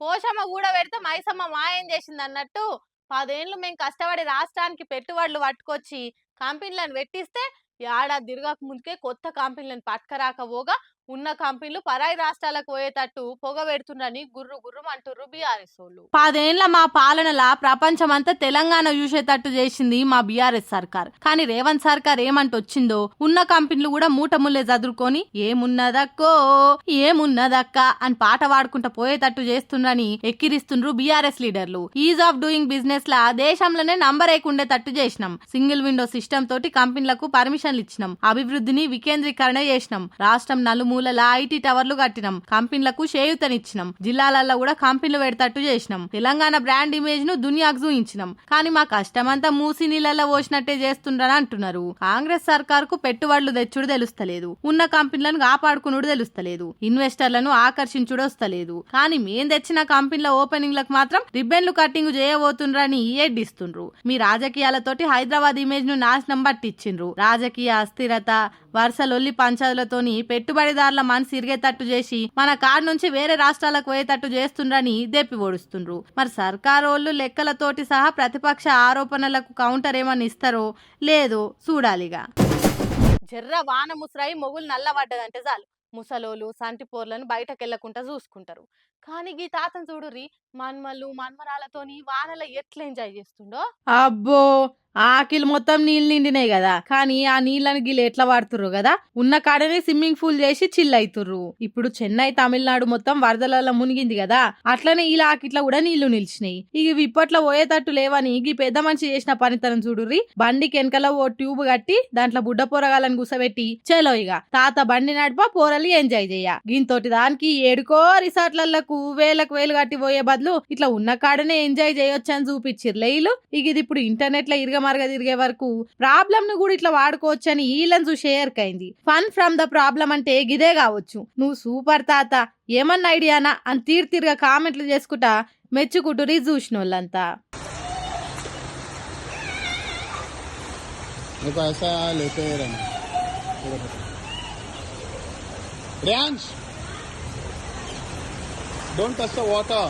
పోషమ్మ కూడా పెడితే మైసమ్మ మాయం చేసింది అన్నట్టు 10 ఏళ్ళు మేము కష్టపడి రాష్ట్రానికి పెట్టుబడులు పట్టుకొచ్చి కంపెనీలను పెట్టిస్తే ఏడాది తిరగక ముందుకే కొత్త కంపెనీలను పట్టుకరాకపోగా ఉన్న కంపెనీలు పరాయి రాష్ట్రాలకు పోయేటట్టు పొగ పెడుతుండని గుర్రు గుర్రు అంటుర్రు బీఆర్ఎస్ వాళ్ళు. 10 ఏళ్ల మా పాలనలా ప్రపంచమంతా తెలంగాణ చూసేటట్టు చేసింది మా బీఆర్ఎస్ సర్కార్. కానీ రేవంత్ సర్కార్ ఏమంటొచ్చిందో ఉన్న కంపెనీలు కూడా మూట ముల్లే చదురుకొని ఏమున్నదక్కో ఏమున్నదక్క అని పాట పాడుకుంటా పోయేటట్టు చేస్తుండ్రని ఎక్కిరిస్తుండ్రు బీఆర్ఎస్ లీడర్లు. ఈజ్ ఆఫ్ డూయింగ్ బిజినెస్ లా దేశంలోనే నంబర్ ఉండేటట్టు చేసినాం. సింగిల్ విండో సిస్టమ్ తోటి కంపెనీలకు పర్మిషన్లు ఇచ్చినాం. అభివృద్ధిని వికేంద్రీకరణ చేసినాం. రాష్ట్రం నలుమూలల ఐటీ టవర్లు కట్టినాం. కంపెనీలకు చేయూతనిచ్చినాం. జిల్లాలలో కూడా కంపెనీలు పెడతట్టు చేసినాం. తెలంగాణ బ్రాండ్ ఇమేజ్ ను దునియాకు చూయించినాం. కానీ మా కష్టమంతా మూసి నీళ్ళలో పోసినట్టే చేస్తుండ్రని అంటున్నారు. కాంగ్రెస్ సర్కార్ కు పెట్టుబడులు తెచ్చుడు తెలుస్తలేదు. ఉన్న కంపెనీలను కాపాడుకునుడు తెలుస్తలేదు. ఇన్వెస్టర్లను ఆకర్షించుడు వస్తలేదు. కానీ మేం తెచ్చిన కంపెనీల ఓపెనింగ్లకు మాత్రం రిబ్బన్లు కట్టింగ్ చేయబోతుండ్రని ఎడ్డిస్తుండ్రు. మీ రాజకీయాలతోటి హైదరాబాద్ ఇమేజ్ ను నాశనం పట్టించిండ్రు. రాజకీయ అస్థిరత వరుసలొల్లి పంచాదులతోని పెట్టుబడిదారుల మనసు ఇరిగేటట్టు చేసి మన కాడ నుంచి వేరే రాష్ట్రాలకు పోయేటట్టు చేస్తుండ్రని దెప్పి ఓడుస్తుండ్రు. మరి సర్కారోళ్ళు లెక్కలతోటి సహా ప్రతిపక్ష ఆరోపణలకు కౌంటర్ ఏమని ఇస్తారో లేదో చూడాలిగా. జర్ర వాన ముసరాయి మొగులు నల్లబడ్డదంటే చాలు ముసలోలు సంటిపోర్లను బయటకెళ్లకుండా చూసుకుంటారు. కానీ గీ తాతను చూడుర్రి మన్మలు మన్మరాలతోని వానల ఎట్లా ఎంజాయ్ చేస్తుండో. అబ్బో ఆకిలు మొత్తం నీళ్ళు నిండినాయి కదా. కానీ ఆ నీళ్ళని గిలు ఎట్లా వాడుతుర్రు కదా. ఉన్న కాడనే స్విమ్మింగ్ పూల్ చేసి చిల్ అవుతుర్రు. ఇప్పుడు చెన్నై తమిళనాడు మొత్తం వరదలలో మునిగింది కదా. అట్లనే ఇలా ఆకిట్లా కూడా నీళ్లు నిలిచినాయి. ఇవి ఇప్పట్లో పోయేటట్టు లేవని ఈ పెద్ద మనిషి చేసిన పనితనం చూడుర్రి. బండికి వెనకలో ఓ ట్యూబ్ కట్టి దాంట్లో బుడ్డ పోరగాలని గుసబెట్టి చలో ఇక తాత బండి నడిప పోరలి ఎంజాయ్ చేయ. గింతోటి దానికి ఏడుకో రిసార్ట్లకు వేలకు వేలు కట్టి పోయే బదులు ఇట్లా ఉన్న కాడనే ఎంజాయ్ చేయొచ్చని చూపించిర్రు ఇల్లు. ఇది ఇప్పుడు ఇంటర్నెట్ లో ఇరగమరగ తిరిగే వరకు ప్రాబ్లం ను కూడా ఇట్లా వాడుకోవచ్చని ఈళ్ళని చూసి ఎరకైంది. ఫన్ ఫ్రమ్ ద ప్రాబ్లం అంటే గిదే కావచ్చు. నువ్వు సూపర్ తాత ఏమన్నా ఐడియానా అని తీరుగా కామెంట్లు చేసుకుంటా మెచ్చుకుంటురి చూసిన వాళ్ళంతా. Don't touch the water.